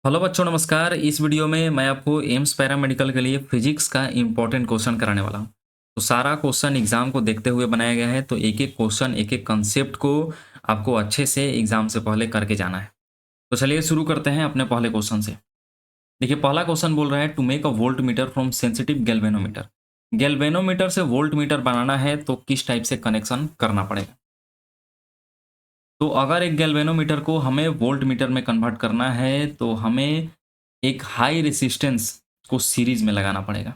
Hello बच्चों, नमस्कार। इस वीडियो में मैं आपको एम्स पैरामेडिकल के लिए फिजिक्स का इम्पोर्टेंट क्वेश्चन कराने वाला हूँ। तो सारा क्वेश्चन एग्जाम को देखते हुए बनाया गया है, तो एक एक क्वेश्चन एक एक कंसेप्ट को आपको अच्छे से एग्जाम से पहले करके जाना है। तो चलिए शुरू करते हैं अपने पहले क्वेश्चन से। देखिए, पहला क्वेश्चन बोल रहा है to make a volt meter from sensitive galvanometer. Galvanometer से वोल्ट मीटर बनाना है तो किस टाइप से कनेक्शन करना पड़ेगा। तो अगर एक गैल्वेनोमीटर को हमें वोल्ट मीटर में कन्वर्ट करना है तो हमें एक हाई रेसिस्टेंस को सीरीज में लगाना पड़ेगा,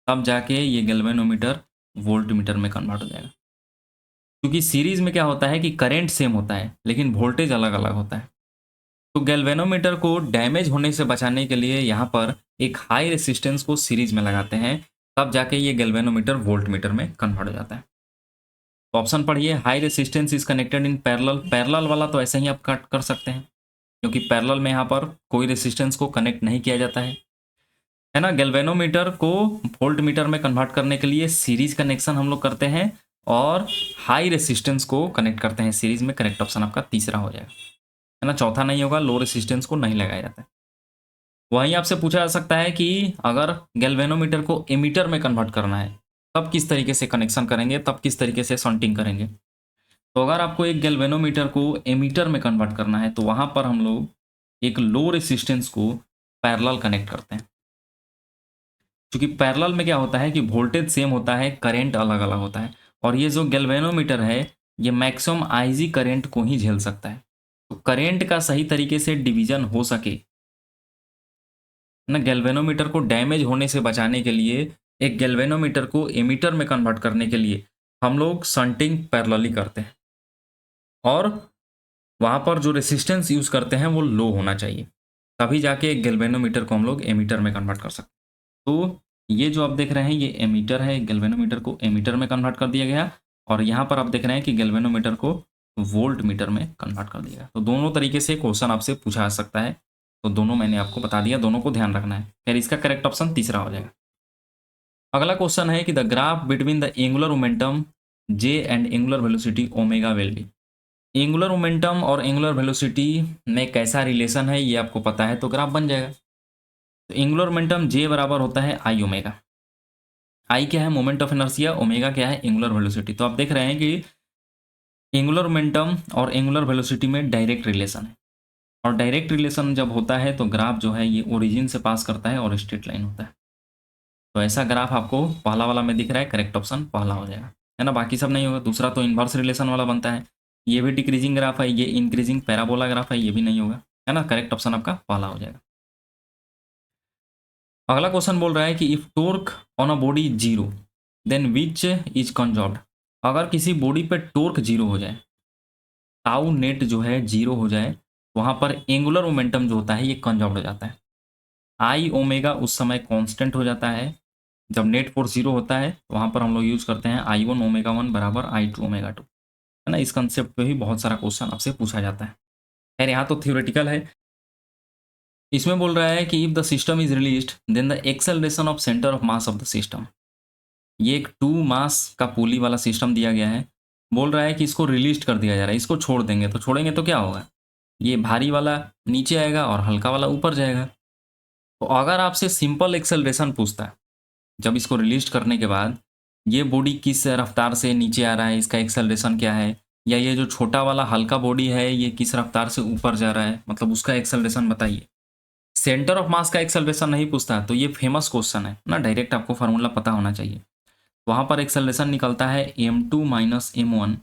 तब जाके ये गैल्वेनोमीटर वोल्ट मीटर में कन्वर्ट हो जाएगा। क्योंकि सीरीज में क्या होता है कि करंट सेम होता है लेकिन वोल्टेज अलग अलग होता है। तो गैल्वेनोमीटर को डैमेज होने से बचाने के लिए यहाँ पर एक हाई रेसिस्टेंस को सीरीज में लगाते हैं, तब जाके ये गैल्वेनोमीटर वोल्ट मीटर में कन्वर्ट हो जाता है। तो ऑप्शन पढ़िए, high resistance is connected in parallel. Parallel वाला तो ऐसे ही आप कट कर सकते हैं क्योंकि पैरेलल में यहाँ पर कोई रेसिस्टेंस को कनेक्ट नहीं किया जाता है ना। गैल्वेनोमीटर को वोल्ट मीटर में कन्वर्ट करने के लिए सीरीज कनेक्शन हम लोग करते हैं और हाई रेसिस्टेंस को कनेक्ट करते हैं सीरीज में। करेक्ट ऑप्शन आपका तीसरा हो जाएगा, है ना। चौथा नहीं होगा, लो रेसिस्टेंस को नहीं लगाया जाता है। वहीं आपसे पूछा जा सकता है कि अगर गैल्वेनोमीटर को एमीटर में कन्वर्ट करना है तब किस तरीके से कनेक्शन करेंगे, तब किस तरीके से शंटिंग करेंगे। तो अगर आपको एक गैल्वेनोमीटर को एमीटर में कन्वर्ट करना है तो वहां पर हम लोग एक लो रेसिस्टेंस को पैरेलल कनेक्ट करते हैं। क्योंकि पैरेलल में क्या होता है कि वोल्टेज सेम होता है, करंट अलग अलग होता है, और ये जो गैल्वेनोमीटर है ये मैक्सिमम आईजी करंट को ही झेल सकता है। तो करंट का सही तरीके से डिवीजन हो सके ना, गैल्वेनोमीटर को डैमेज होने से बचाने के लिए एक गैल्वेनोमीटर को एमीटर में कन्वर्ट करने के लिए हम लोग शंटिंग पैरेलली करते हैं और वहाँ पर जो रेसिस्टेंस यूज़ करते हैं वो लो होना चाहिए, तभी जाके एक गैल्वेनोमीटर को हम लोग एमीटर में कन्वर्ट कर सकते हैं। तो ये जो आप देख रहे हैं ये एमीटर है, गैल्वेनोमीटर को एमीटर में कन्वर्ट कर दिया गया, और यहाँ पर आप देख रहे हैं कि गैल्वेनोमीटर को वोल्ट मीटर में कन्वर्ट कर दिया गया। तो दोनों तरीके से क्वेश्चन आपसे पूछा जा सकता है, तो दोनों मैंने आपको बता दिया, दोनों को ध्यान रखना है। फिर इसका करेक्ट ऑप्शन तीसरा हो जाएगा। अगला क्वेश्चन है कि the graph between the angular momentum J and angular velocity omega will be. Angular momentum और एंगुलर वेलोसिटी में कैसा रिलेशन है ये आपको पता है, तो ग्राफ बन जाएगा। तो एंगुलर मोमेंटम जे बराबर होता है आई ओमेगा। आई क्या है, मोमेंट ऑफ इनर्शिया, ओमेगा क्या है, एंगुलर वेलोसिटी। तो आप देख रहे हैं कि एंगुलर मोमेंटम और एंगुलर वेलोसिटी में डायरेक्ट रिलेशन है, और डायरेक्ट रिलेशन जब होता है तो ग्राफ जो है ये ओरिजिन से पास करता है और स्ट्रेट लाइन होता है। तो ऐसा ग्राफ आपको पहला वाला में दिख रहा है, करेक्ट ऑप्शन पहला हो जाएगा, है ना। बाकी सब नहीं होगा। दूसरा तो इन्वर्स रिलेशन वाला बनता है, ये भी डिक्रीजिंग ग्राफ है, ये इंक्रीजिंग पैराबोला ग्राफ है, ये भी नहीं होगा, है ना। करेक्ट ऑप्शन आपका पहला हो जाएगा। अगला क्वेश्चन बोल रहा है कि if torque on a body zero then which is conserved. अगर किसी बॉडी पे टोर्क जीरो हो जाए, टाउ नेट जो है जीरो हो जाए, वहां पर एंगुलर मोमेंटम जो होता है ये कंजर्व्ड हो जाता है। आई ओमेगा उस समय कांस्टेंट हो जाता है। जब नेट फोर्स जीरो होता है वहां पर हम लोग यूज करते हैं आई वन ओमेगा वन बराबर आई टू ओमेगा टू, है ना। इस कंसेप्ट पे भी बहुत सारा क्वेश्चन आपसे पूछा जाता है। खैर यहाँ तो थ्योरेटिकल है। इसमें बोल रहा है कि if the system is released then the acceleration of centre of mass of the system. ये एक टू मास का पुली वाला सिस्टम दिया गया है। बोल रहा है कि इसको रिलीज कर दिया जा रहा है, इसको छोड़ देंगे तो छोड़ेंगे तो क्या होगा, ये भारी वाला नीचे आएगा और हल्का वाला ऊपर जाएगा। तो अगर आपसे सिंपल एक्सेलरेशन पूछता है, जब इसको रिलीज करने के बाद ये बॉडी किस रफ्तार से नीचे आ रहा है, इसका एक्सेलरेशन क्या है, या ये जो छोटा वाला हल्का बॉडी है ये किस रफ्तार से ऊपर जा रहा है, मतलब उसका एक्सेलरेशन बताइए। सेंटर ऑफ मास का एक्सेलरेशन नहीं पूछता, तो ये फेमस क्वेश्चन है ना, डायरेक्ट आपको फार्मूला पता होना चाहिए। वहाँ पर एक्सेलरेशन निकलता है M two minus M one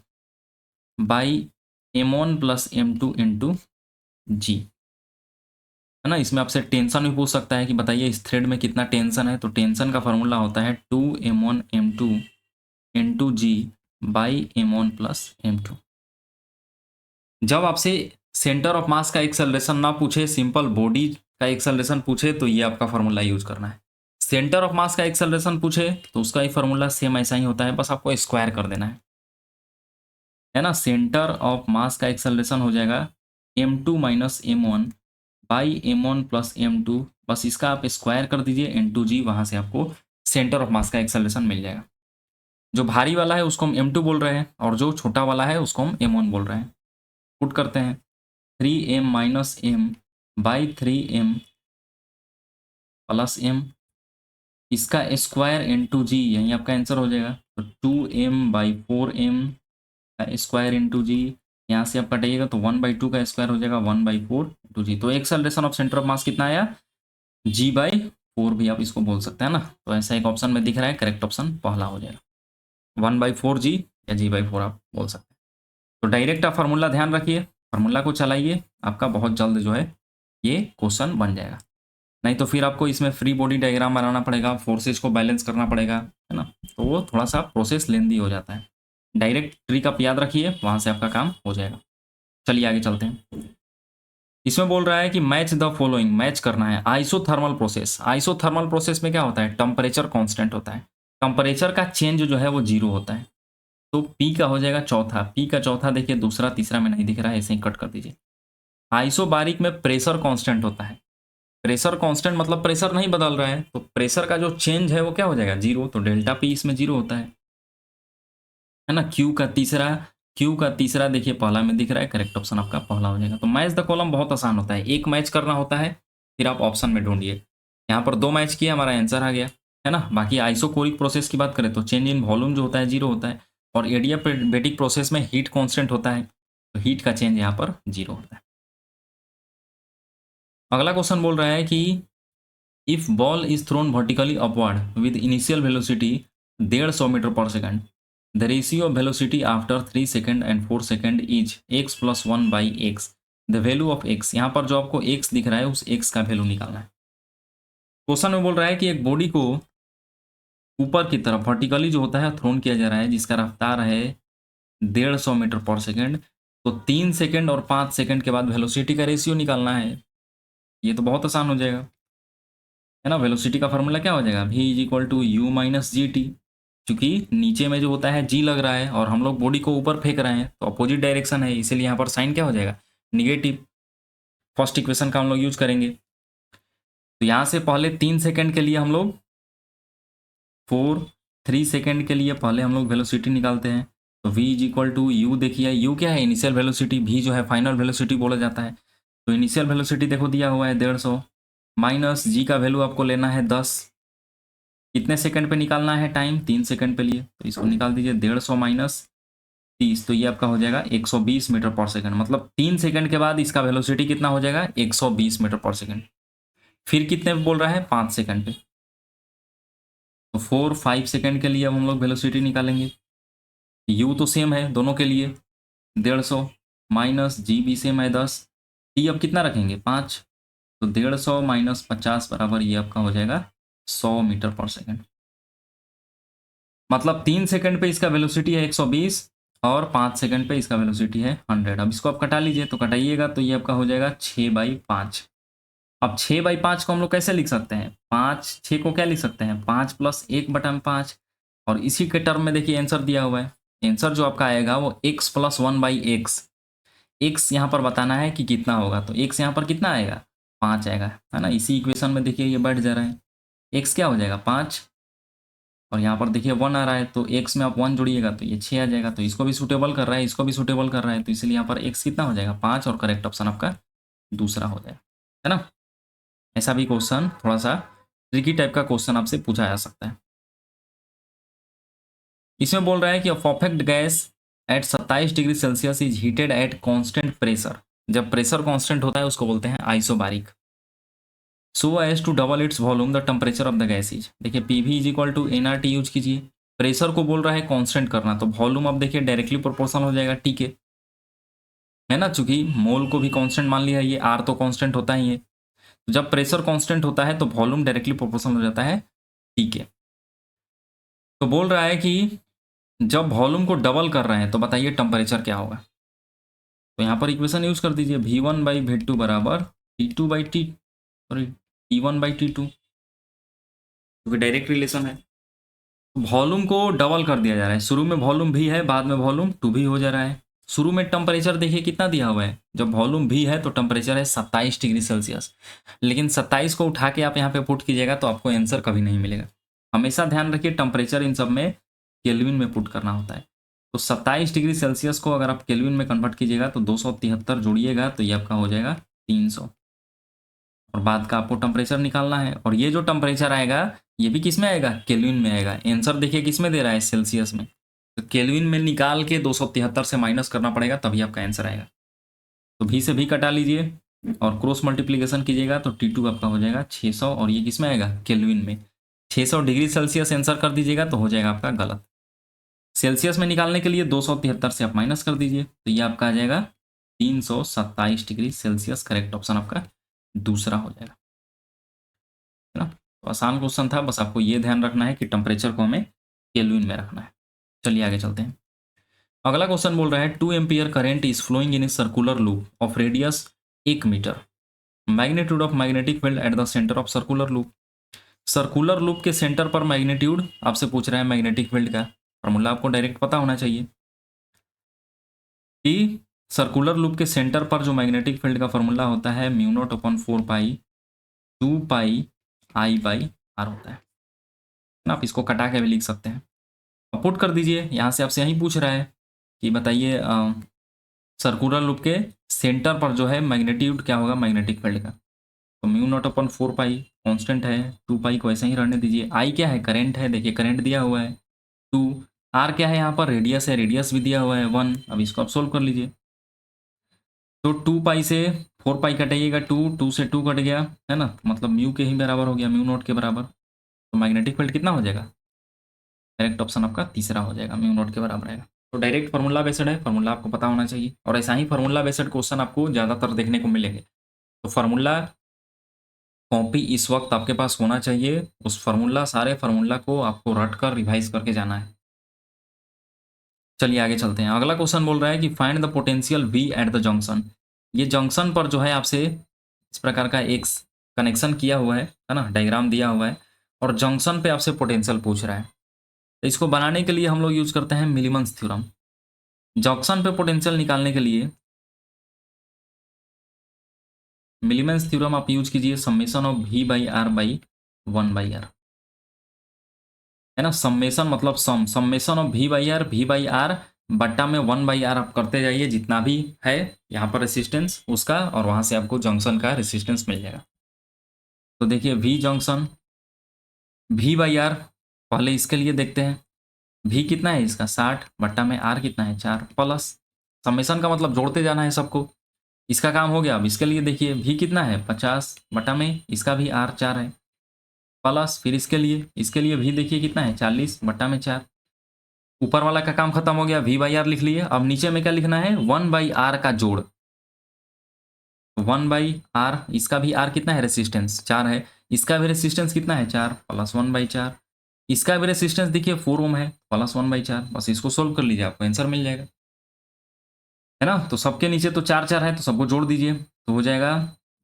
by M one plus M two into G, है ना। इसमें आपसे टेंशन भी पूछ सकता है कि बताइए इस थ्रेड में कितना टेंशन है, तो टेंशन का फार्मूला होता है two m one m two into g by M one plus M two. जब आपसे सेंटर ऑफ मास का एक्सेलरेशन ना पूछे, सिंपल बॉडी का एक्सेलरेशन पूछे, तो ये आपका फार्मूला यूज करना है। सेंटर ऑफ मास का एक्सेलरेशन पूछे तो उसका ही फार्मूला सेम ऐसा ही होता है, बस आपको स्क्वायर कर देना है ना। सेंटर ऑफ मास का एक्सेलरेशन हो जाएगा m two minus M one by M one plus M two, बस इसका आप स्क्वायर कर दीजिए एन टू जी, वहाँ से आपको सेंटर ऑफ मास का एक्सेलरेशन मिल जाएगा। जो भारी वाला है उसको हम एम टू बोल रहे हैं और जो छोटा वाला है उसको हम एम वन बोल रहे हैं। पुट करते हैं, three m minus m by 3m plus m, इसका स्क्वायर इंटू जी, यही आपका आंसर हो जाएगा। तो 2m/4m का स्क्वायर इंटू जी, यहाँ से आप कटाइएगा तो 1/2 का स्क्वायर हो जाएगा 1/4 इंटू जी। तो एक्सेलरेशन ऑफ सेंटर ऑफ मास कितना आया, g/4 भी आप इसको बोल सकते हैं ना। तो ऐसा एक ऑप्शन में दिख रहा है, करेक्ट ऑप्शन पहला हो जाएगा, 1/4 जी या g/4 आप बोल सकते हैं। तो डायरेक्ट आप फार्मूला ध्यान रखिए, फार्मूला को चलाइए, आपका बहुत जल्द जो है ये क्वेश्चन बन जाएगा। नहीं तो फिर आपको इसमें फ्री बॉडी डायग्राम बनाना पड़ेगा, फोर्सेस को बैलेंस करना पड़ेगा, है ना, तो वो थोड़ा सा प्रोसेस लेंदी हो जाता है। डायरेक्ट ट्रिक आप याद रखिए, वहां से आपका काम हो जाएगा। चलिए आगे चलते हैं। इसमें बोल रहा है कि मैच द फॉलोइंग, मैच करना है आइसोथर्मल प्रोसेस। आइसोथर्मल प्रोसेस में क्या होता है, टेम्परेचर कांस्टेंट होता है, टेम्परेचर का चेंज जो है वो जीरो होता है। तो पी का हो जाएगा चौथा, पी का चौथा देखिए, दूसरा तीसरा में नहीं दिख रहा है, ऐसे ही कट कर दीजिए। आइसोबारिक में प्रेशर कांस्टेंट होता है, प्रेशर कांस्टेंट मतलब प्रेशर नहीं बदल रहा है, तो प्रेशर का जो चेंज है वो क्या हो जाएगा, जीरो। तो डेल्टा पी इसमें जीरो होता है ना। क्यू का तीसरा देखिए पहला में दिख रहा है, करेक्ट ऑप्शन आपका पहला हो जाएगा। तो मैच द कॉलम बहुत आसान होता है, एक मैच करना होता है, फिर आप ऑप्शन में ढूंढिए। यहाँ पर 2 मैच किया, हमारा आंसर आ गया, है ना। बाकी आइसोकोरिक प्रोसेस की बात करें तो चेंज इन वॉल्यूम जो होता है जीरो होता है, और एडियाबेटिक प्रोसेस में हीट कॉन्स्टेंट होता है, तो हीट का चेंज यहाँ पर जीरो होता है। अगला क्वेश्चन बोल रहा है कि if ball is thrown vertically upward with initial velocity 150 metre per second, the ratio of velocity after 3 second and 4 second is x + 1/x, the value of x। यहाँ पर जो आपको x दिख रहा है उस x का वैल्यू निकालना है। क्वेश्चन में बोल रहा है कि एक बॉडी को ऊपर की तरफ वर्टिकली जो होता है थ्रोन किया जा रहा है, जिसका रफ्तार है 150 मीटर पर सेकंड, तो 3 सेकंड और 5 सेकंड के बाद वेलोसिटी का रेशियो निकालना है। ये तो बहुत आसान हो जाएगा, है ना। वेलोसिटी का फॉर्मूला क्या हो जाएगा, v = u - gt। क्योंकि नीचे में जो होता है g लग रहा है और हम लोग बॉडी को ऊपर फेंक रहे हैं, तो अपोजिट डायरेक्शन है, इसीलिए यहाँ पर साइन क्या हो जाएगा, निगेटिव। फर्स्ट इक्वेशन का हम लोग यूज करेंगे। तो यहाँ से पहले 3 सेकंड के लिए हम लोग 3 सेकंड के लिए पहले हम लोग वेलोसिटी निकालते हैं। तो v = u, देखिए u क्या है, इनिशियल वेलोसिटी, v जो है फाइनल वेलोसिटी बोला जाता है। तो इनिशियल वेलोसिटी देखो दिया हुआ है 150, माइनस जी का वैल्यू आपको लेना है 10। कितने सेकंड पे निकालना है टाइम, 3 सेकंड पे लिए, तो इसको निकाल दीजिए 150 माइनस 30, तो ये आपका हो जाएगा 120 मीटर पर सेकंड। मतलब 3 सेकंड के बाद इसका वेलोसिटी कितना हो जाएगा, 120 मीटर पर सेकंड। फिर कितने पे बोल रहा है, 5 सेकंड पे। तो 5 सेकंड के लिए अब हम लोग वेलोसिटी निकालेंगे। यू तो सेम है दोनों के लिए, 150 माइनस जी भी सेम है 10, टी अब कितना रखेंगे 5, तो 150 माइनस 50 बराबर ये आपका हो जाएगा 100 मीटर पर सेकंड। मतलब 3 सेकंड पे इसका वेलोसिटी है 120 और 5 सेकंड पे इसका वेलोसिटी है 100। अब इसको आप कटा लीजिए, तो कटाइएगा तो ये आपका हो जाएगा 6/5। अब 6/5 को हम लोग कैसे लिख सकते हैं, 6 को क्या लिख सकते हैं, 5 + 1/5। और इसी के टर्म में देखिए आंसर दिया हुआ है, आंसर जो आपका आएगा वो x + 1/x। x यहाँ पर बताना है कि कितना होगा, तो x यहाँ पर कितना आएगा, 5 आएगा, है ना। इसी इक्वेशन में देखिए ये बढ़ जा रहा है, x क्या हो जाएगा 5, और यहाँ पर देखिए 1 आ रहा है, तो x में आप 1 जोड़िएगा तो ये 6 आ जाएगा। तो इसको भी सूटेबल कर रहा है, इसको भी सूटेबल कर रहा है, तो इसलिए यहाँ पर x कितना हो जाएगा 5, और करेक्ट ऑप्शन आपका दूसरा हो जाएगा, है ना। ऐसा भी क्वेश्चन थोड़ा सा ट्रिकी टाइप का क्वेश्चन आपसे पूछा जा सकता है। इसमें बोल रहा है कि perfect gas at 27 degree Celsius is heated at constant pressure. जब प्रेशर कांस्टेंट होता है उसको बोलते हैं isobaric. So as to double its volume the temperature of the gas is. देखिए पीवी = nRT यूज कीजिए। प्रेशर को बोल रहा है कांस्टेंट करना, तो वॉल्यूम अब देखिए डायरेक्टली प्रोपोर्शनल हो जाएगा टी के, है ना। चूंकि मोल को भी कांस्टेंट मान लिया, ये आर तो कांस्टेंट होता ही है। तो जब प्रेशर कांस्टेंट होता है तो वॉल्यूम डायरेक्टली प्रोपोर्शनल हो जाता है टी के। तो बोल रहा है कि जब वॉल्यूम को डबल कर रहे हैं तो बताइए टेम्परेचर क्या होगा। तो यहाँ पर इक्वेशन यूज कर दीजिए, v1/v2 बराबर T2/T, सॉरी T1/T2, क्योंकि डायरेक्ट रिलेशन है। वॉल्यूम को डबल कर दिया जा रहा है, शुरू में वॉल्यूम भी है, बाद में वॉल्यूम टू भी हो जा रहा है। शुरू में टेम्परेचर देखिए कितना दिया हुआ है, जब वॉल्यूम भी है तो टेम्परेचर है 27 डिग्री सेल्सियस। लेकिन 27 को उठा के आप यहाँ पे पुट कीजिएगा तो आपको आंसर कभी नहीं मिलेगा। हमेशा ध्यान रखिए टेम्परेचर इन सब में केल्विन में पुट करना होता है। तो 27 डिग्री सेल्सियस को अगर आप केल्विन में कन्वर्ट कीजिएगा तो 273 जोड़िएगा तो ये आपका हो जाएगा 300। और बाद का आपको टेम्परेचर निकालना है। और ये जो टेम्परेचर आएगा ये भी किस में आएगा, केल्विन में आएगा। आंसर देखिए किस में दे रहा है, सेल्सियस में। तो केल्विन में निकाल के 273 से माइनस करना पड़ेगा तभी आपका आंसर आएगा। तो भी से भी कटा लीजिए और क्रॉस मल्टीप्लीकेशन कीजिएगा तो T2 आपका हो जाएगा 600 और ये किस में आएगा, केल्विन में। 600 डिग्री सेल्सियस आंसर कर दीजिएगा तो हो जाएगा आपका गलत। सेल्सियस में निकालने के लिए 273 से आप माइनस कर दीजिए तो ये आपका आ जाएगा 327 डिग्री सेल्सियस। करेक्ट ऑप्शन आपका दूसरा हो जाएगा, है ना। तो आसान क्वेश्चन था, बस आपको ये ध्यान रखना है कि टेम्परेचर को हमें केल्विन में रखना है। चलिए आगे चलते हैं। अगला क्वेश्चन बोल रहा है 2 ampere current is flowing in a circular loop of radius 1 metre. Magnitude of magnetic field at the centre of circular loop. Circular loop के सेंटर पर मैग्नीट्यूड आपसे पूछ रहा है मैग्नेटिक फील्ड का। फॉर्मूला आपको डायरेक्ट पता होना चाहिए कि सर्कुलर लूप के सेंटर पर जो मैग्नेटिक फील्ड का फॉर्मूला होता है mu naught upon 4 pi 2 pi I by r होता है ना। आप इसको कटा के भी लिख सकते हैं। अब पुट कर दीजिए, यहाँ से आपसे यही पूछ रहा है कि बताइए सर्कुलर लूप के सेंटर पर जो है मैग्नीट्यूड क्या होगा मैग्नेटिक फील्ड का। तो म्यू नॉट अपॉन 4 पाई कॉन्स्टेंट है, 2 पाई को ऐसे ही रहने दीजिए। आई क्या है, करंट है, देखिए करंट दिया हुआ है 2। आर क्या है, यहाँ पर रेडियस है, रेडियस भी दिया हुआ है 1। अब इसको आप सोल्व कर लीजिए। तो 2 पाई से 4 पाई कटाइएगा, 2 से 2 कट गया, है ना, मतलब म्यू के ही बराबर हो गया, म्यू नॉट के बराबर। तो मैग्नेटिक फील्ड कितना हो जाएगा, डायरेक्ट ऑप्शन आपका तीसरा हो जाएगा, म्यू नॉट के बराबर आएगा। तो डायरेक्ट फार्मूला बेस्ड है, फार्मूला आपको पता होना चाहिए। और ऐसा ही फार्मूला बेस्ड क्वेश्चन आपको ज़्यादातर देखने को मिलेंगे। तो फार्मूला कॉपी इस वक्त आपके पास होना चाहिए। उस फार्मूला, सारे फार्मूला को आपको रट कर रिवाइज करके जाना है। चलिए आगे चलते हैं। अगला क्वेश्चन बोल रहा है कि find the potential V at the junction. ये जंक्शन पर जो है आपसे इस प्रकार का एक कनेक्शन किया हुआ है ना, डायग्राम दिया हुआ है और जंक्शन पे आपसे पोटेंशियल पूछ रहा है। तो इसको बनाने के लिए हम लोग यूज करते हैं मिलीमन्स थ्योरम। जंक्शन पे पोटेंशियल निकालने के लिए मिलीमन्स थ्योरम आप यूज कीजिए, summation of V by r by 1 by r, है ना। समेशन मतलब summation of V by r बट्टा में 1 बाई आर आप करते जाइए, जितना भी है यहाँ पर रेसिस्टेंस उसका, और वहाँ से आपको जंक्शन का रेसिस्टेंस मिल जाएगा। तो देखिए V junction V by r, पहले इसके लिए देखते हैं। V कितना है इसका 60 बट्टा में R कितना है 4 प्लस समेशन का मतलब जोड़ते जाना है सबको। इसका काम हो गया। अब इसके लिए देखिए V कितना है 50 बटा में इसका भी R 4 है प्लस, फिर इसके लिए V देखिए कितना है 40 बटा में 4। ऊपर वाला का काम खत्म हो गया, V बाई आर लिख लिए। अब नीचे में क्या लिखना है, 1 बाई आर का जोड़, 1 बाई आर, इसका भी R कितना है रेसिस्टेंस 4 है, इसका भी रेसिस्टेंस कितना है 4 प्लस 1 बाई 4, इसका भी रेसिस्टेंस देखिए 4 ओम है प्लस 1 बाई 4। बस इसको सोल्व कर लीजिए, आपको आंसर मिल जाएगा, है ना। तो सबके नीचे तो 4 4 है तो सबको जोड़ दीजिए तो हो जाएगा,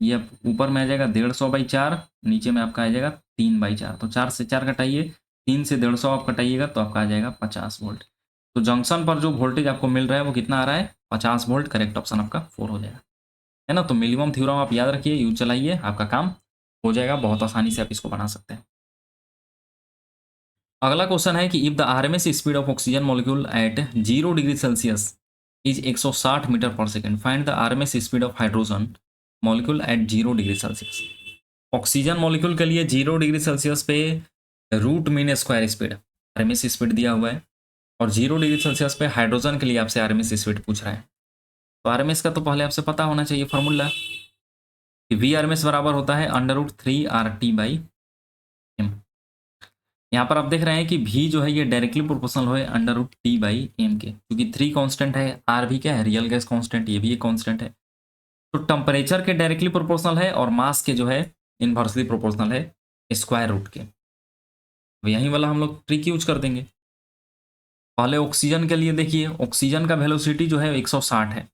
ये ऊपर में आ जाएगा 150 बाई 4, नीचे में आपका आ जाएगा 3 बाई 4। तो 4 से 4 घटाइए, 3 से 150 आप कटाइएगा तो आपका आ जाएगा 50 वोल्ट। तो जंक्शन पर जो वोल्टेज आपको मिल रहा है वो कितना आ रहा है 50 वोल्ट। करेक्ट ऑप्शन आपका 4 हो जाएगा, है ना। तो मिनिमम थ्योरम आप याद रखिए, यूज चलाइए, आपका काम हो जाएगा, बहुत आसानी से आप इसको बना सकते हैं। अगला क्वेश्चन है कि if the RMS speed of oxygen molecule at 0 degree Celsius is 160 metre per second, find the RMS speed of hydrogen molecule at 0 degree Celsius. Oxygen molecule के लिए 0 डिग्री सेल्सियस पे root mean square speed RMS speed दिया हुआ है, और 0 degree Celsius पे hydrogen के लिए आपसे आरएमएस स्पीड पूछ रहा है। तो आरएमएस का तो पहले आपसे पता होना चाहिए फॉर्मूला कि वी आरएमएस बराबर होता है √3 RT बाई एम। यहाँ पर आप देख रहे हैं कि भी जो है ये डायरेक्टली प्रोपोर्शनल है √T बाई एम के, क्योंकि 3 कांस्टेंट है, R भी क्या है रियल गैस कांस्टेंट, ये भी एक कांस्टेंट है। तो टेम्परेचर के डायरेक्टली प्रोपोर्शनल है और मास के जो है इनवर्सली प्रोपोर्शनल है स्क्वायर रूट के। तो यहीं वाला हम लोग ट्रिक यूज कर देंगे। पहले ऑक्सीजन के लिए देखिए, ऑक्सीजन का वेलोसिटी जो है 160 है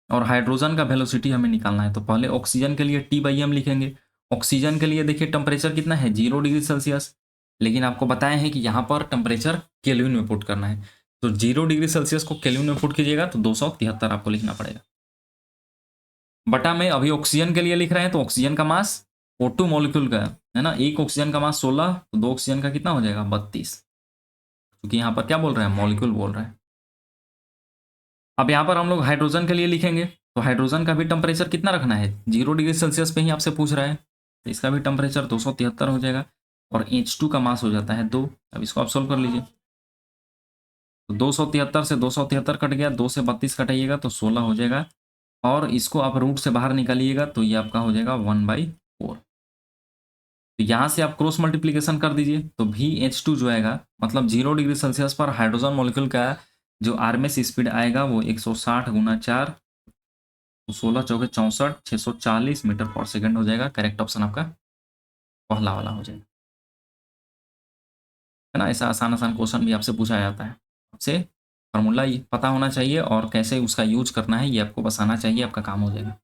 और हाइड्रोजन का वेलोसिटी हमें निकालना है। तो पहले ऑक्सीजन के लिए T बाई एम लिखेंगे। ऑक्सीजन के लिए देखिए टेम्परेचर कितना है 0 डिग्री सेल्सियस, लेकिन आपको बताए हैं कि यहाँ पर टेम्परेचर केल्विन में पुट करना है। तो 0 डिग्री सेल्सियस को केल्विन में पुट कीजिएगा तो 273 आपको लिखना पड़ेगा। बटा में अभी ऑक्सीजन के लिए लिख रहे हैं तो ऑक्सीजन का मास O2 मॉलिक्यूल का है ना, एक ऑक्सीजन का मास 16, तो 2 ऑक्सीजन का कितना हो जाएगा 32, क्योंकि यहाँ पर क्या बोल रहा है मॉलिक्यूल बोल रहा है। अब यहाँ पर हम लोग हाइड्रोजन के लिए लिखेंगे तो हाइड्रोजन का भी टेम्परेचर कितना रखना है, 0 डिग्री सेल्सियस पे ही आपसे पूछ रहा है, तो इसका भी टेम्परेचर 273 हो जाएगा। और H2 का मास हो जाता है 2। अब इसको आप सोल्व कर लीजिए। तो 273 से 273 कट गया, 2 से 32 कटाइएगा तो 16 हो जाएगा। और इसको आप रूट से बाहर निकालिएगा तो ये आपका हो जाएगा 1/4। तो यहाँ से आप क्रॉस मल्टीप्लीकेशन कर दीजिए तो VH2 जो आएगा, मतलब 0 डिग्री सेल्सियस पर हाइड्रोजन मॉलिक्यूल का जो आरएमएस स्पीड आएगा वो 160 गुना 4, तो 16 चौके 64, 640 मीटर पर सेकंड हो जाएगा। करेक्ट ऑप्शन आपका पहला वाला हो जाएगा, है ना। ऐसा आसान आसान क्वेश्चन भी आपसे पूछा जाता है। आपसे फार्मूला पता होना चाहिए और कैसे उसका यूज करना है ये आपको बस आना चाहिए, आपका काम हो जाएगा।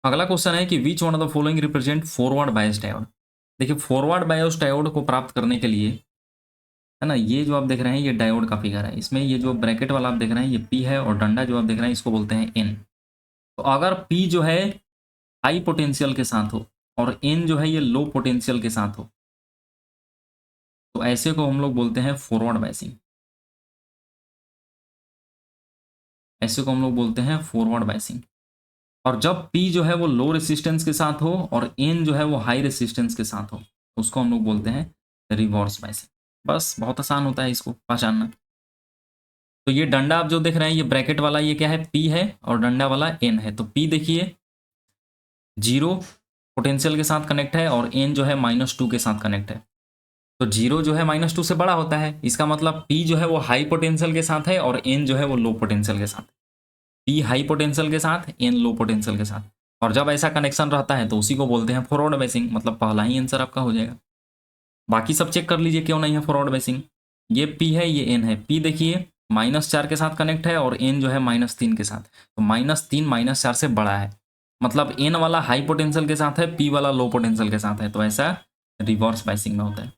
अगला क्वेश्चन है कि which one of the following represent forward bias diode. देखिए फॉरवर्ड बायस डायोड को प्राप्त करने के लिए, है ना, ये जो आप देख रहे हैं ये डायोड का फिगर है। इसमें ये जो ब्रैकेट वाला आप देख रहे हैं ये P है और डंडा जो आप देख रहे हैं इसको बोलते हैं N। तो अगर P जो है हाई पोटेंशियल के साथ हो और N जो है ये लो पोटेंशियल के साथ हो तो ऐसे को हम लोग बोलते हैं फॉरवर्ड बायसिंग। ऐसे को हम लोग बोलते हैं फॉरवर्ड बायसिंग। और जब P जो है वो लो रेसिस्टेंस के साथ हो और N जो है वो हाई रेसिस्टेंस के साथ हो तो उसको हम लोग बोलते हैं रिवर्स बायसिंग। बस बहुत आसान होता है इसको पहचानना। तो ये डंडा आप जो देख रहे हैं ये ब्रैकेट वाला ये क्या है, P है और डंडा वाला N है। तो P देखिए 0 पोटेंशियल के साथ कनेक्ट है और N जो है -2 के साथ कनेक्ट है। तो 0 जो है -2 से बड़ा होता है, इसका मतलब P जो है वो हाई पोटेंशियल के साथ है और N जो है वो लो पोटेंशियल के साथ। P हाई पोटेंशियल के साथ, N लो पोटेंशियल के साथ। और जब ऐसा कनेक्शन रहता है तो उसी को बोलते हैं फॉरवर्ड बायसिंग, मतलब पहला ही आंसर आपका हो जाएगा। बाकी सब चेक कर लीजिए क्यों नहीं है फॉरवर्ड बायसिंग। ये P है ये N है। P देखिए -4 के साथ कनेक्ट है और N जो है -3 के साथ। तो -3 -4 से बड़ा है, मतलब N वाला हाई पोटेंशियल के साथ है, P वाला लो पोटेंशियल के साथ है। तो ऐसा रिवर्स बायसिंग में होता है।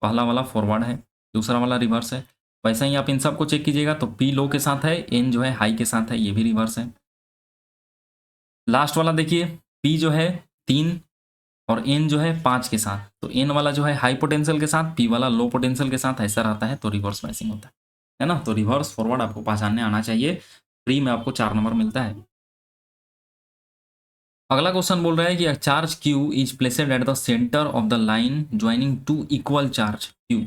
पहला वाला फॉरवर्ड है, दूसरा वाला रिवर्स है। वैसा ही आप इन सबको चेक कीजिएगा तो P लो के साथ है, N जो है हाई के साथ है, ये भी रिवर्स है। लास्ट वाला देखिए P जो है 3 और N जो है 5 के साथ। तो N वाला जो है हाई पोटेंशियल के साथ, P वाला लो पोटेंशियल के साथ ऐसा रहता है तो रिवर्स बायसिंग होता है ना। तो रिवर्स फॉरवर्ड आपको पहचानने आना चाहिए। फ्री में आपको 4 नंबर मिलता है। अगला क्वेश्चन बोल रहा है कि a charge Q is placid eight the centre of the line joining two equal charge Q।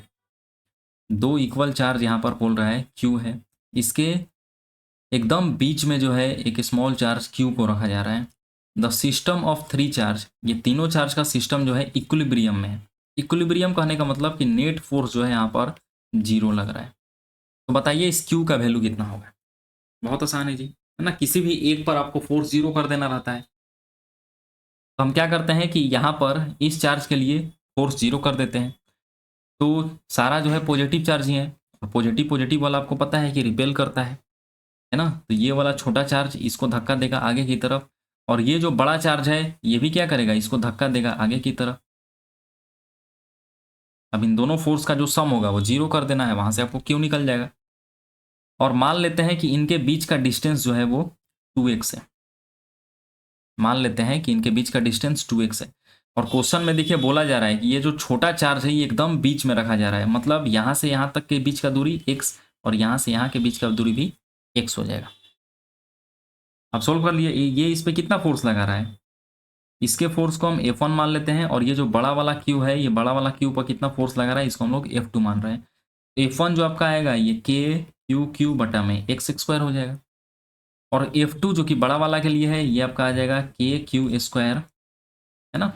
दो इक्वल चार्ज यहाँ पर बोल रहा है Q है, इसके एकदम बीच में जो है एक स्मॉल चार्ज Q को रखा जा रहा है। द सिस्टम ऑफ 3 चार्ज, ये तीनों चार्ज का सिस्टम जो है इक्विलिब्रियम में है। इक्विलिब्रियम कहने का मतलब कि नेट फोर्स जो है यहाँ पर 0 लग रहा है। तो बताइए इस Q का वैल्यू कितना होगा। बहुत आसान है जी, है ना। किसी भी एक पर आपको फोर्स 0 कर देना रहता है। तो हम क्या करते हैं कि यहाँ पर इस चार्ज के लिए फोर्स 0 कर देते हैं। तो सारा जो है पॉजिटिव चार्ज ही है और पॉजिटिव पॉजिटिव वाला आपको पता है कि रिपेल करता है ना। तो ये वाला छोटा चार्ज इसको धक्का देगा आगे की तरफ और ये जो बड़ा चार्ज है ये भी क्या करेगा, इसको धक्का देगा आगे की तरफ। अब इन दोनों फोर्स का जो सम होगा वो 0 कर देना है, वहां से आपको क्यों निकल जाएगा। और मान लेते हैं कि इनके बीच का डिस्टेंस जो है वो 2x है। मान लेते हैं कि इनके बीच का डिस्टेंस 2x है और क्वेश्चन में देखिए बोला जा रहा है कि ये जो छोटा चार्ज है ये एकदम बीच में रखा जा रहा है, मतलब यहाँ से यहाँ तक के बीच का दूरी x और यहाँ से यहाँ के बीच का दूरी भी x हो जाएगा। अब सोल्व कर लिए। ये इस पे कितना फोर्स लगा रहा है, इसके फोर्स को हम F1 मान लेते हैं और ये जो बड़ा वाला Q है ये बड़ा वाला Q पर कितना फोर्स लगा रहा है इसको हम लोग F2 मान रहे हैं। F1 जो आपका आएगा ये KQ बटा में x स्क्वायर हो जाएगा और F2 जो कि बड़ा वाला के लिए है ये आपका आ जाएगा KQ स्क्वायर, है ना।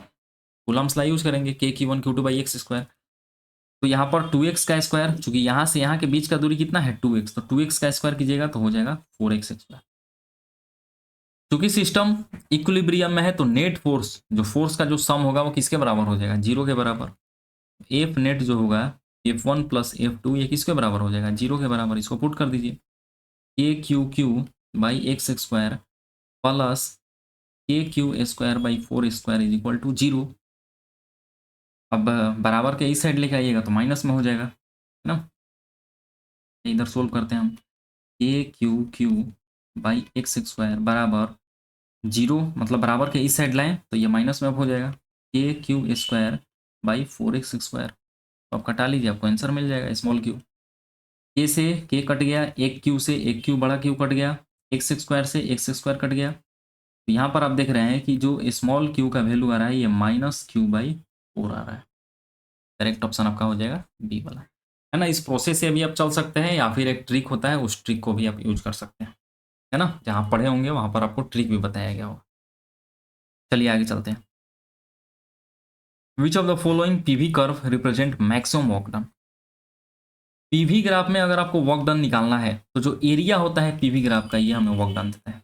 कूलम्स लॉ यूज करेंगे KQ1 Q2 by x square. तो यहाँ पर 2x का स्क्वायर, चूंकि यहाँ से यहाँ के बीच का दूरी कितना है 2x, तो 2x का स्क्वायर कीजिएगा तो हो जाएगा 4x स्क्वायर। चूंकि सिस्टम इक्विलिब्रियम में है तो नेट फोर्स, जो फोर्स का जो सम होगा वो किसके बराबर हो जाएगा, 0 के बराबर। एफ नेट जो होगा F1 प्लस F2 ये किसके बराबर हो जाएगा, 0 के बराबर। इसको पुट कर दीजिए KQQ by x square plus KQ square by 4 square is equal to 0। अब बराबर के इस साइड लेके आइएगा तो माइनस में हो जाएगा, है ना। इधर सोल्व करते हैं हम। KQQ बाई एक्स स्क्वायर बराबर 0, मतलब बराबर के इस साइड लाएं तो ये माइनस में अब हो जाएगा KQ square by 4x square. तो आप कटा लीजिए आपको आंसर मिल जाएगा स्मॉल क्यू। K से K कट गया, एक Q से एक Q बड़ा Q कट गया एक्स स्क्वायर से एक्स स्क्वायर कट गया। तो यहाँ पर आप देख रहे हैं कि जो स्मॉल क्यू का वैल्यू आ रहा है ये -q/4 आ रहा है। करेक्ट ऑप्शन आपका हो जाएगा बी वाला, है ना। इस प्रोसेस से भी आप चल सकते हैं या फिर एक ट्रिक होता है उस ट्रिक को भी आप यूज कर सकते हैं, है ना। जहाँ पढ़े होंगे वहाँ पर आपको ट्रिक भी बताया गया होगा। चलिए आगे चलते हैं। Which of the following PV curve represent maximum work done. PV graph में अगर आपको वर्क डन निकालना है तो जो एरिया होता है पीवी ग्राफ का ये हमें वर्क डन देता है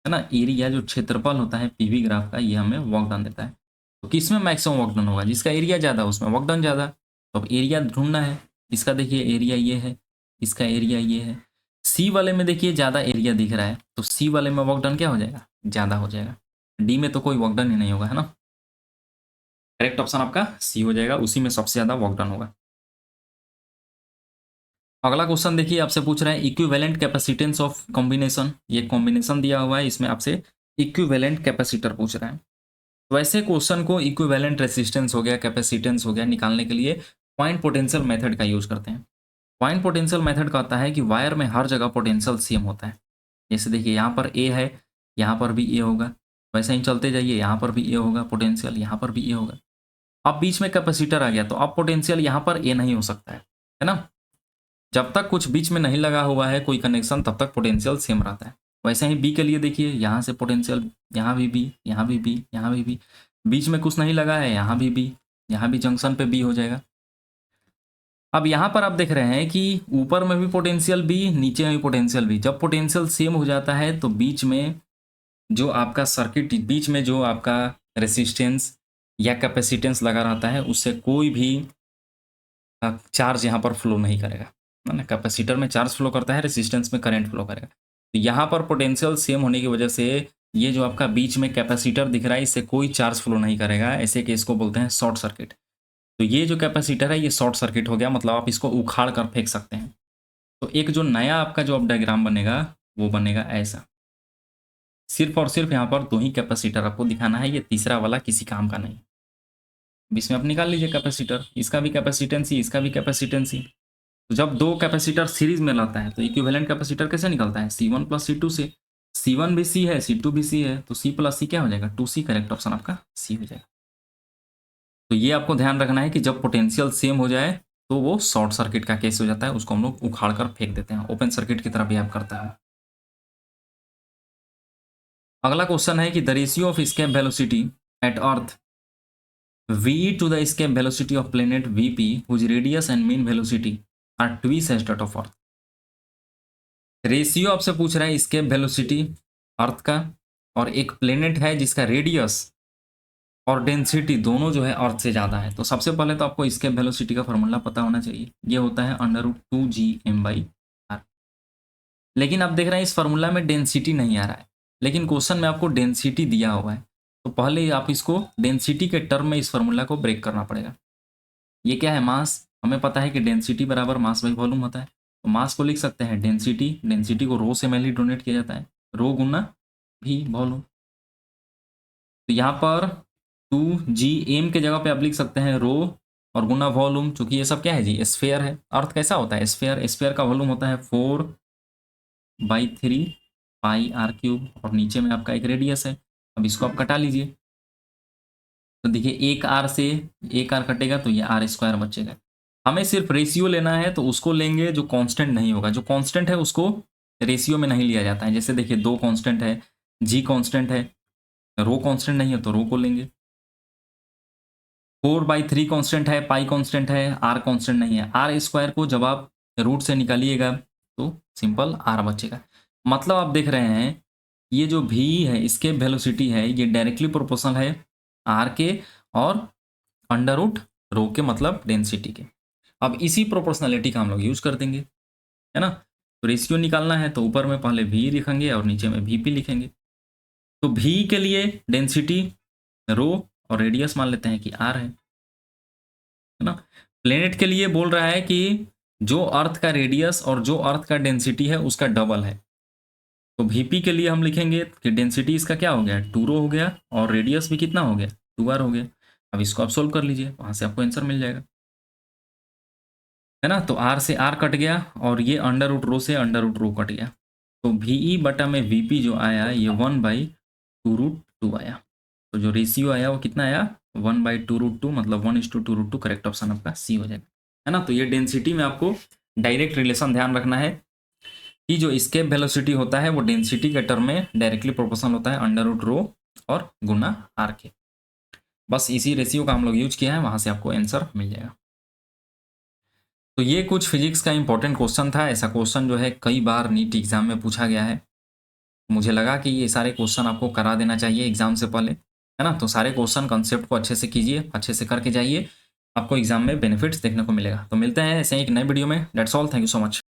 ना। एरिया जो क्षेत्रफल होता है पीवी ग्राफ का ये हमें वर्क डन देता है। तो किसमें मैक्सिमम वर्क डन होगा, जिसका एरिया ज़्यादा उसमें वर्क डन ज़्यादा। तो अब एरिया ढूंढना है। इसका देखिए एरिया ये है, इसका एरिया ये है। सी वाले में देखिए ज़्यादा एरिया दिख रहा है तो सी वाले में वर्क डन क्या हो जाएगा, ज़्यादा हो जाएगा। डी में तो कोई वर्क डन ही नहीं होगा, है ना। करेक्ट ऑप्शन आपका सी हो जाएगा, उसी में सबसे ज़्यादा वर्क डन होगा। अगला क्वेश्चन देखिए आपसे पूछ रहा है इक्विवेलेंट कैपेसिटेंस ऑफ कॉम्बिनेशन। ये कॉम्बिनेशन दिया हुआ है, इसमें आपसे इक्विवेलेंट कैपेसिटर पूछ रहा है। वैसे क्वेश्चन को इक्विवेलेंट रेसिस्टेंस हो गया, कैपेसिटेंस हो गया, निकालने के लिए पॉइंट पोटेंशियल मेथड का यूज करते हैं। पॉइंट पोटेंशियल मेथड कहता है कि वायर में हर जगह पोटेंशियल सेम होता है। जैसे देखिए यहाँ पर ए है, यहाँ पर भी ए होगा, वैसे ही चलते जाइए, यहाँ पर भी ए होगा पोटेंशियल, यहाँ पर भी ए होगा। अब बीच में कैपेसिटर आ गया तो अब पोटेंशियल यहाँ पर ए नहीं हो सकता है ना। जब तक कुछ बीच में नहीं लगा हुआ है कोई कनेक्शन तब तक पोटेंशियल सेम रहता है। वैसे ही बी के लिए देखिए, यहाँ से पोटेंशियल, यहाँ भी बी, यहाँ भी बी, यहाँ भी बी, बीच में कुछ नहीं लगा है, यहाँ भी बी, यहाँ भी जंक्शन पे बी हो जाएगा। अब यहाँ पर आप देख रहे हैं कि ऊपर में भी पोटेंशियल बी, नीचे में भी पोटेंशियल बी। जब पोटेंशियल सेम हो जाता है तो बीच में जो आपका सर्किट, बीच में जो आपका रेसिस्टेंस या कैपेसिटेंस लगा रहता है उससे कोई भी चार्ज यहाँ पर फ्लो नहीं करेगा, है ना। कैपेसिटर में चार्ज फ्लो करता है, रेसिस्टेंस में करंट फ्लो करेगा। तो यहाँ पर पोटेंशियल सेम होने की वजह से ये जो आपका बीच में कैपेसिटर दिख रहा है इससे कोई चार्ज फ्लो नहीं करेगा। ऐसे केस को बोलते हैं शॉर्ट सर्किट। तो ये जो कैपेसिटर है ये शॉर्ट सर्किट हो गया, मतलब आप इसको उखाड़ कर फेंक सकते हैं। तो एक जो नया आपका जो अब डायग्राम बनेगा वो बनेगा ऐसा। सिर्फ और सिर्फ यहाँ पर दो ही कैपेसिटर आपको दिखाना है, ये तीसरा वाला किसी काम का नहीं। इसमें आप निकाल लीजिए कैपेसिटर, इसका भी कैपेसिटेंसी, इसका भी कैपेसिटेंसी। तो जब दो कैपेसिटर सीरीज में लाता है तो इक्विवेलेंट कैपेसिटर कैसे निकलता है, C1 + C2 से। C1 भी C है, C2 भी C है, तो C + C क्या हो जाएगा, 2C। करेक्ट ऑप्शन आपका C हो जाएगा। तो ये आपको ध्यान रखना है कि जब पोटेंशियल सेम हो जाए तो वो शॉर्ट सर्किट का केस हो जाता है, उसको हम लोग उखाड़ कर फेंक देते हैं, ओपन सर्किट की तरह बिहेव करता है। अगला क्वेश्चन है कि the ratio of escape velocity at earth v to the escape velocity of planet Vp whose radius and mean velocity are twice as that of Earth। Ratio आपसे पूछ रहा है escape velocity अर्थ का और एक प्लेनेट है जिसका रेडियस और डेंसिटी दोनों जो है अर्थ से ज़्यादा है। तो सबसे पहले तो आपको escape velocity का फॉर्मूला पता होना चाहिए, ये होता है √2gm/r। लेकिन आप देख रहे हैं इस फार्मूला में डेंसिटी नहीं आ रहा है, लेकिन क्वेश्चन में आपको डेंसिटी दिया हुआ है। तो पहले आप इसको डेंसिटी के टर्म में इस फार्मूला को ब्रेक करना पड़ेगा। ये क्या है, मास। हमें पता है कि डेंसिटी बराबर मास बाई वॉल्यूम होता है। तो मास को लिख सकते हैं डेंसिटी, डेंसिटी को रो से मेनली डोनेट किया जाता है, रो गुना भी वॉल्यूम। तो यहाँ पर 2gm के जगह पे आप लिख सकते हैं रो और गुना वॉल्यूम, चूंकि ये सब क्या है जी, स्फेयर है। अर्थ कैसा होता है, स्फेयर। स्फेयर का वॉल्यूम होता है 4/3πr³ और नीचे में आपका एक रेडियस है। अब इसको आप कटा लीजिए तो देखिए एक आर से एक आर कटेगा तो ये r² बचेगा। हमें सिर्फ रेशियो लेना है तो उसको लेंगे जो कांस्टेंट नहीं होगा। जो कांस्टेंट है उसको रेशियो में नहीं लिया जाता है। जैसे देखिए 2 कांस्टेंट है, g कांस्टेंट है, रो कांस्टेंट नहीं है तो रो को लेंगे। 4/3 कांस्टेंट है, पाई कांस्टेंट है, r कांस्टेंट नहीं है। r² को जब आप रूट से निकालिएगा तो सिंपल r बचेगा। मतलब आप देख रहे हैं ये जो v है इसके वेलोसिटी है ये डायरेक्टली प्रोपोर्शनल है r के और √रो के मतलब डेंसिटी के। अब इसी प्रोपोर्शनलिटी का हम लोग यूज कर देंगे, है ना। तो रेशियो निकालना है तो ऊपर में पहले v लिखेंगे और नीचे में vp लिखेंगे। तो v के लिए डेंसिटी रो और रेडियस मान लेते हैं कि r है ना। प्लेनेट के लिए बोल रहा है कि जो अर्थ का रेडियस और जो अर्थ का डेंसिटी है उसका डबल है। तो vp के लिए हम लिखेंगे कि डेंसिटी इसका क्या हो गया, 2 रो हो गया और रेडियस भी कितना हो गया, 2r हो गया। अब इसको आप सोल्व कर लीजिए, वहां से आपको आंसर मिल जाएगा, है ना। तो r से r कट गया और ये √रो से √रो कट गया। तो VE बटा में VP जो आया ये 1/2√2 आया। तो जो रेशियो आया वो कितना आया 1/2√2 मतलब 1:2√2 करेक्ट ऑप्शन आपका सी हो जाएगा, है ना। तो ये डेंसिटी में आपको डायरेक्ट रिलेशन ध्यान रखना है कि जो एस्केप वेलोसिटी होता है वो डेंसिटी के टर्म में डायरेक्टली प्रोपोर्शनल होता है √ρ और गुना r के। बस इसी रेशियो का हम लोग यूज किया है, वहां से आपको आंसर मिल जाएगा। तो ये कुछ फिजिक्स का इंपॉर्टेंट क्वेश्चन था। ऐसा क्वेश्चन जो है कई बार नीट एग्जाम में पूछा गया है। मुझे लगा कि ये सारे क्वेश्चन आपको करा देना चाहिए एग्जाम से पहले, है ना। तो सारे क्वेश्चन कंसेप्ट को अच्छे से कीजिए, अच्छे से करके जाइए, आपको एग्जाम में बेनिफिट्स देखने को मिलेगा। तो मिलते हैं ऐसे ही एक नए वीडियो में। That's all, thank you so much.